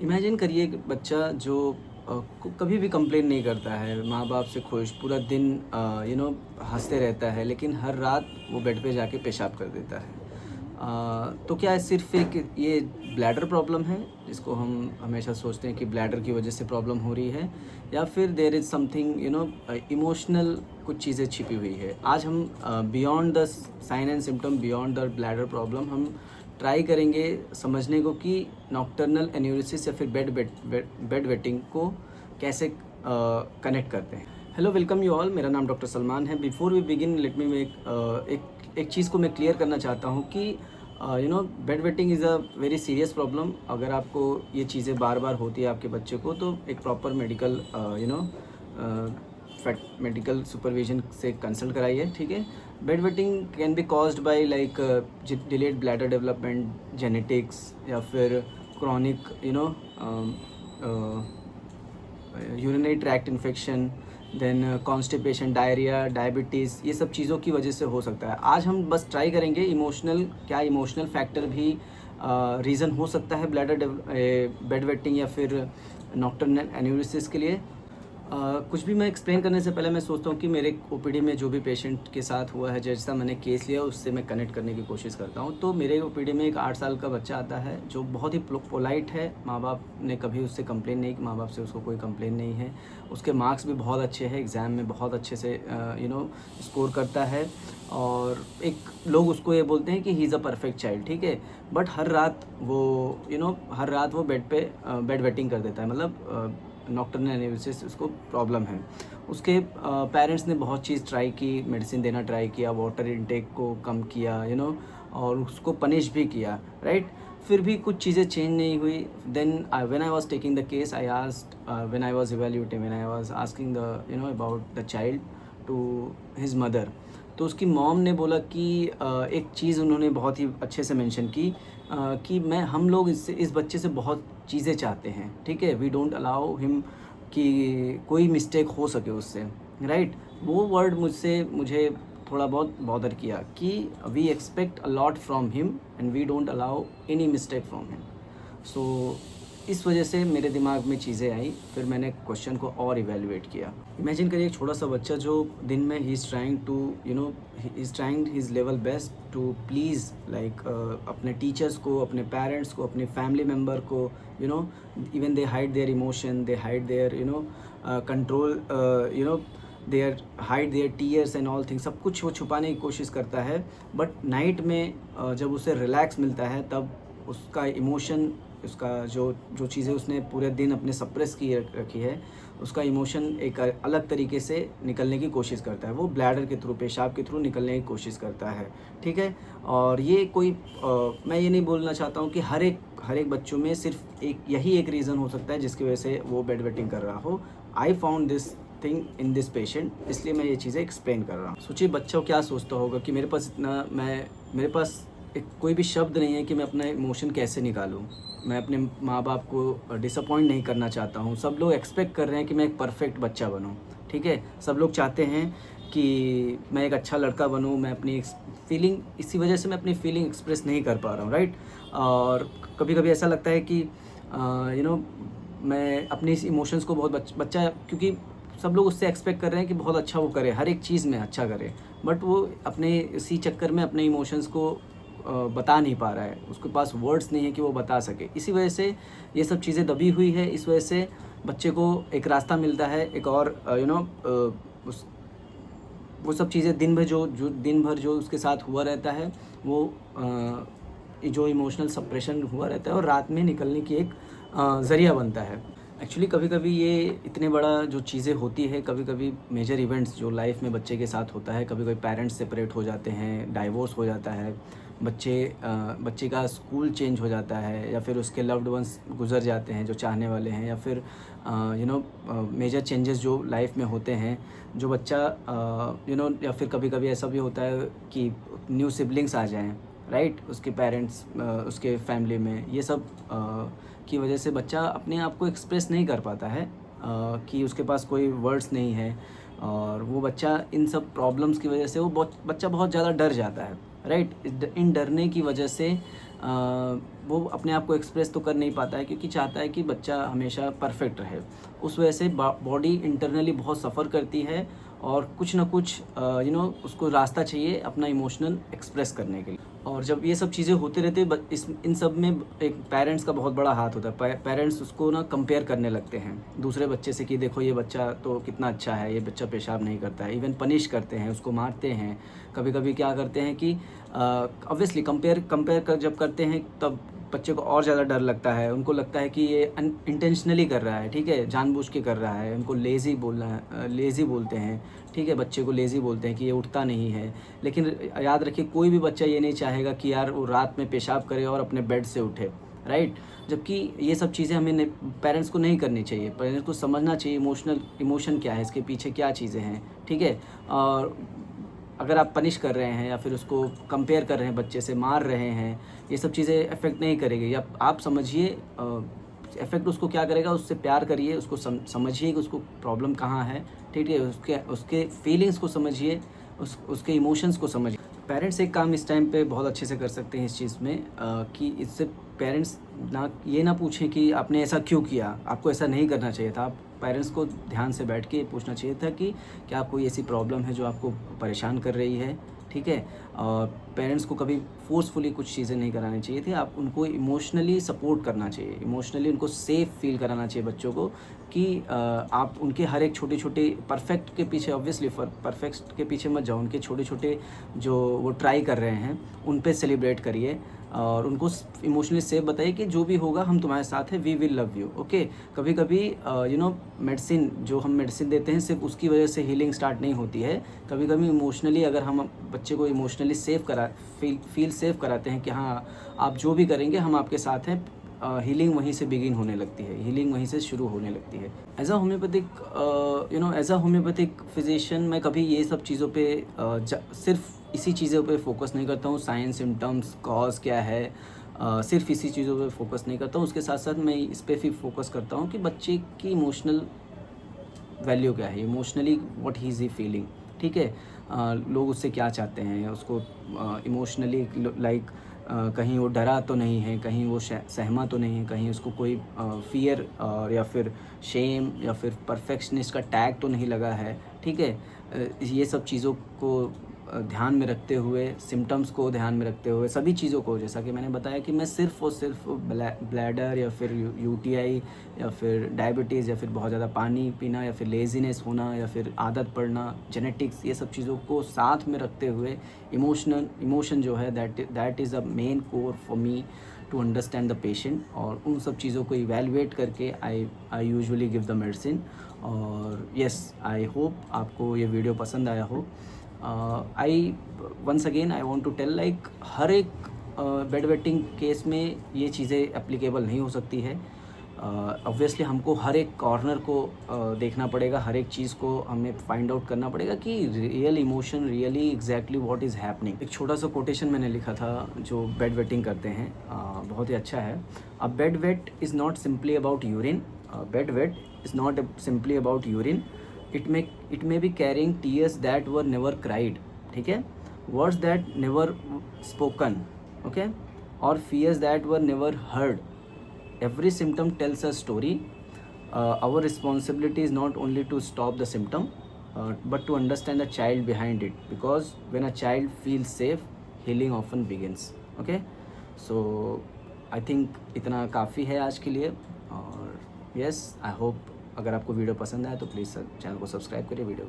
Imagine करिए कि बच्चा जो कभी भी कंप्लेन नहीं करता है, माँ बाप से खुश, पूरा दिन हंसते रहता है, लेकिन हर रात वो बेड पे जाके पेशाब कर देता है। तो क्या सिर्फ एक ये ब्लैडर प्रॉब्लम है, जिसको हम हमेशा सोचते हैं कि ब्लैडर की वजह से प्रॉब्लम हो रही है, या फिर देयर इज़ समथिंग इमोशनल कुछ चीज़ें छिपी हुई है। आज हम beyond the sign and symptom, beyond the bladder problem, हम ट्राई करेंगे समझने को कि नॉक्टर्नल एन्यूरिसिस या फिर बेड वेटिंग को कैसे कनेक्ट करते हैं। Hello, welcome you all. मेरा नाम डॉक्टर सलमान है। Before we begin, let me make एक चीज़ को मैं क्लियर करना चाहता हूँ कि bed wetting is a very serious problem. अगर आपको ये चीज़ें बार बार होती है आपके बच्चे को, तो एक प्रॉपर मेडिकल मेडिकल सुपरविजन से कंसल्ट कराइए, ठीक है। Bed wetting can be caused by like delayed bladder development, genetics, या फिर chronic urinary tract infection, then constipation, diarrhoea, diabetes, ये सब चीज़ों की वजह से हो सकता है। आज हम बस ट्राई करेंगे इमोशनल फैक्टर भी रीज़न हो सकता है बेड वेटिंग या फिर नॉक्टर्नल एन्यूरिसिस के लिए। कुछ भी मैं एक्सप्लेन करने से पहले मैं सोचता हूँ कि मेरे ओपीडी में जो भी पेशेंट के साथ हुआ है, जैसा मैंने केस लिया उससे मैं कनेक्ट करने की कोशिश करता हूँ। तो मेरे ओपीडी में एक 8 साल का बच्चा आता है जो बहुत ही पोलाइट है। माँ बाप ने कभी उससे कंप्लेन नहीं की, माँ बाप से उसको कोई कंप्लेन नहीं है। उसके मार्क्स भी बहुत अच्छे हैं, एग्ज़ाम में बहुत अच्छे से स्कोर करता है, और एक लोग उसको ये बोलते हैं कि he is a perfect child, ठीक है। बट हर रात वो बेड वेटिंग कर देता है, मतलब नॉक्टर्नल एन्यूरिसिस उसको प्रॉब्लम है। उसके पेरेंट्स ने बहुत चीज़ ट्राई की, मेडिसिन देना ट्राई किया, वाटर इनटेक को कम किया, और उसको पनिश भी किया, राइट। फिर भी कुछ चीज़ें चेंज नहीं हुई। Then when I was taking the case, I asked, when I was evaluating, when I was asking the about the child to his mother, तो उसकी मॉम ने बोला कि एक चीज़ उन्होंने बहुत ही अच्छे से मेंशन की, कि हम लोग इस बच्चे से बहुत चीज़ें चाहते हैं, ठीक है। वी डोंट अलाउ हिम कि कोई मिस्टेक हो सके उससे, राइट। वो वर्ड मुझे थोड़ा बहुत बॉदर किया कि we expect a lot from him and we don't allow any mistake from him. So इस वजह से मेरे दिमाग में चीज़ें आई, फिर मैंने क्वेश्चन को और इवैल्यूएट किया। इमेजिन करिए एक छोटा सा बच्चा जो दिन में he is trying to he is trying his level best to please, like अपने टीचर्स को, अपने पेरेंट्स को, अपने फैमिली मेम्बर को, even they hide their emotion, they hide their control, their hide their tears and all things, सब कुछ वो छुपाने की कोशिश करता है। बट नाइट में जब उसे रिलैक्स मिलता है, तब उसका इमोशन, उसका जो जो चीज़ें उसने पूरे दिन अपने सप्रेस की रखी है, उसका इमोशन एक अलग तरीके से निकलने की कोशिश करता है। वो ब्लैडर के थ्रू, पेशाब के थ्रू निकलने की कोशिश करता है, ठीक है। और ये मैं ये नहीं बोलना चाहता हूँ कि हर एक बच्चों में सिर्फ यही एक रीज़न हो सकता है जिसकी वजह से वो बेड वेटिंग कर रहा हो। I found this thing in this patient, इसलिए मैं ये चीज़ें एक्सप्लेन कर रहा हूँ। सोचिए बच्चा क्या सोचता होगा कि मेरे पास एक कोई भी शब्द नहीं है कि मैं अपना इमोशन कैसे निकालूँ। मैं अपने माँ बाप को डिसअपॉइंट नहीं करना चाहता हूँ। सब लोग एक्सपेक्ट कर रहे हैं कि मैं एक परफेक्ट बच्चा बनूँ, ठीक है। सब लोग चाहते हैं कि मैं एक अच्छा लड़का बनूँ। मैं अपनी फीलिंग, इसी वजह से मैं अपनी फीलिंग एक्सप्रेस नहीं कर पा रहा हूँ, राइट। और कभी-कभी ऐसा लगता है कि मैं अपने इस इमोशंस को बहुत बच्चा, क्योंकि सब लोग उससे एक्सपेक्ट कर रहे हैं कि बहुत अच्छा वो करे, हर एक चीज़ में अच्छा करे। बट वो अपने इसी चक्कर में अपने इमोशंस को बता नहीं पा रहा है, उसके पास वर्ड्स नहीं है कि वो बता सके। इसी वजह से ये सब चीज़ें दबी हुई है। इस वजह से बच्चे को एक रास्ता मिलता है, एक और उस वो सब चीज़ें दिन भर जो उसके साथ हुआ रहता है, वो जो इमोशनल सप्रेशन हुआ रहता है, और रात में निकलने की एक ज़रिया बनता है। एक्चुअली कभी-कभी ये इतने बड़ा जो चीज़ें होती है, कभी-कभी मेजर इवेंट्स जो लाइफ में बच्चे के साथ होता है, कभी-कभी पेरेंट्स सेपरेट हो जाते हैं, डाइवोर्स हो जाता है, बच्चे का स्कूल चेंज हो जाता है, या फिर उसके लव्ड वंस गुज़र जाते हैं जो चाहने वाले हैं, या फिर मेजर चेंजेस जो लाइफ में होते हैं, जो बच्चा या फिर कभी-कभी ऐसा भी होता है कि न्यू सिबलिंग्स आ जाएँ, राइट। उसके पेरेंट्स, उसके फैमिली में, ये सब की वजह से बच्चा अपने आप को एक्सप्रेस नहीं कर पाता है, कि उसके पास कोई वर्ड्स नहीं है, और वो बच्चा इन सब प्रॉब्लम्स की वजह से बच्चा बहुत ज़्यादा डर जाता है, राइट। इन डरने की वजह से वो अपने आप को एक्सप्रेस तो कर नहीं पाता है, क्योंकि चाहता है कि बच्चा हमेशा परफेक्ट रहे। उस वजह से बॉडी इंटरनली बहुत सफ़र करती है और कुछ ना कुछ उसको रास्ता चाहिए अपना इमोशनल एक्सप्रेस करने के लिए। और जब ये सब चीज़ें होते रहते हैं, इन सब में एक पेरेंट्स का बहुत बड़ा हाथ होता है। पेरेंट्स उसको ना कंपेयर करने लगते हैं दूसरे बच्चे से कि देखो ये बच्चा तो कितना अच्छा है, ये बच्चा पेशाब नहीं करता है। इवन पनिश करते हैं, उसको मारते हैं। कभी कभी क्या करते हैं कि ऑब्वियसली कंपेयर कर जब करते हैं तब बच्चे को और ज़्यादा डर लगता है। उनको लगता है कि ये इंटेंशनली कर रहा है, ठीक है, जानबूझ के कर रहा है। उनको लेज़ी बोलते हैं, ठीक है, बच्चे को लेज़ी बोलते हैं कि ये उठता नहीं है। लेकिन याद रखिए, कोई भी बच्चा ये नहीं चाहेगा कि यार वो रात में पेशाब करे और अपने बेड से उठे, राइट। जबकि ये सब चीज़ें हमें पेरेंट्स को नहीं करनी चाहिए। पेरेंट्स को समझना चाहिए इमोशन क्या है, इसके पीछे क्या चीज़ें हैं, ठीक है। और अगर आप पनिश कर रहे हैं या फिर उसको कंपेयर कर रहे हैं, बच्चे से मार रहे हैं, ये सब चीज़ें अफेक्ट नहीं करेगी। या आप समझिए इफ़ेक्ट उसको क्या करेगा, उससे प्यार करिए, उसको समझिए कि उसको प्रॉब्लम कहाँ है, ठीक है। उसके फीलिंग्स को समझिए, उसके इमोशंस को समझिए। पेरेंट्स एक काम इस टाइम पे बहुत अच्छे से कर सकते हैं इस चीज़ में, कि इससे पेरेंट्स ये ना पूछें कि आपने ऐसा क्यों किया, आपको ऐसा नहीं करना चाहिए था। आप पेरेंट्स को ध्यान से बैठ के पूछना चाहिए था कि क्या कोई ऐसी प्रॉब्लम है जो आपको परेशान कर रही है, ठीक है। और पेरेंट्स को कभी फोर्सफुली कुछ चीज़ें नहीं करानी चाहिए थी। आप उनको इमोशनली सपोर्ट करना चाहिए, इमोशनली उनको सेफ़ फील कराना चाहिए बच्चों को, कि आप उनके हर एक छोटे-छोटे परफेक्ट के पीछे, ऑब्वियसली परफेक्ट के पीछे मत जाओ। उनके छोटे-छोटे जो वो ट्राई कर रहे हैं, उन पे सेलिब्रेट करिए और उनको इमोशनली सेफ बताइए कि जो भी होगा हम तुम्हारे साथ हैं, we will love you, okay. कभी-कभी मेडिसिन, जो हम मेडिसिन देते हैं, सिर्फ उसकी वजह से हीलिंग स्टार्ट नहीं होती है। कभी-कभी इमोशनली अगर हम बच्चे को इमोशनली फील सेफ कराते हैं कि हाँ, आप जो भी करेंगे हम आपके साथ हैं, हीलिंग वहीं से बिगिन होने लगती है, हीलिंग वहीं से शुरू होने लगती है। एज अ होम्योपैथिक फिजिशियन मैं कभी ये सब चीज़ों पे सिर्फ इसी चीज़ों पे फोकस नहीं करता हूँ। साइंस, सिम्टम्स, कॉज क्या है, सिर्फ इसी चीज़ों पे फोकस नहीं करता हूँ। उसके साथ साथ मैं इस पे भी फोकस करता हूँ कि बच्चे की इमोशनल वैल्यू क्या है, emotionally what he is he feeling, ठीक है। लोग उससे क्या चाहते हैं, उसको इमोशनली लाइक कहीं वो डरा तो नहीं है, कहीं वो सहमा तो नहीं है, कहीं उसको कोई फ़ियर या फिर शेम या फिर परफेक्शनिस्ट का टैग तो नहीं लगा है, ठीक है। ये सब चीज़ों को ध्यान में रखते हुए, सिम्टम्स को ध्यान में रखते हुए, सभी चीज़ों को, जैसा कि मैंने बताया कि मैं सिर्फ़ और सिर्फ ब्लैडर या फिर यूटीआई या फिर डायबिटीज़ या फिर बहुत ज़्यादा पानी पीना या फिर लेज़ीनेस होना या फिर आदत पड़ना, जेनेटिक्स, ये सब चीज़ों को साथ में रखते हुए इमोशन जो है that is a main core for me to understand the patient. और उन सब चीज़ों को इवैल्यूएट करके I usually give the medicine. और येस, आई होप आपको ये वीडियो पसंद आया हो। Once again I want to tell, like हर एक बेड वेटिंग केस में ये चीज़ें एप्लीकेबल नहीं हो सकती है। ऑब्वियसली हमको हर एक कॉर्नर को देखना पड़ेगा, हर एक चीज़ को हमें फाइंड आउट करना पड़ेगा कि real emotion, really exactly what is happening. एक छोटा सा कोटेशन मैंने लिखा था जो बेड वेटिंग करते हैं, बहुत ही अच्छा है। A bed wet is not simply about urine, bed wet is not simply about urine, it may be carrying tears that were never cried, ठीक है, words that never spoken, okay, or fears that were never heard. Every symptom tells a story. Our responsibility is not only to stop the symptom, but to understand the child behind it, because when a child feels safe, healing often begins, okay. So I think इतना काफ़ी है आज के लिए। और yes, I hope अगर आपको video पसंद आए तो प्लीज़ चैनल को सब्सक्राइब करिए, वीडियो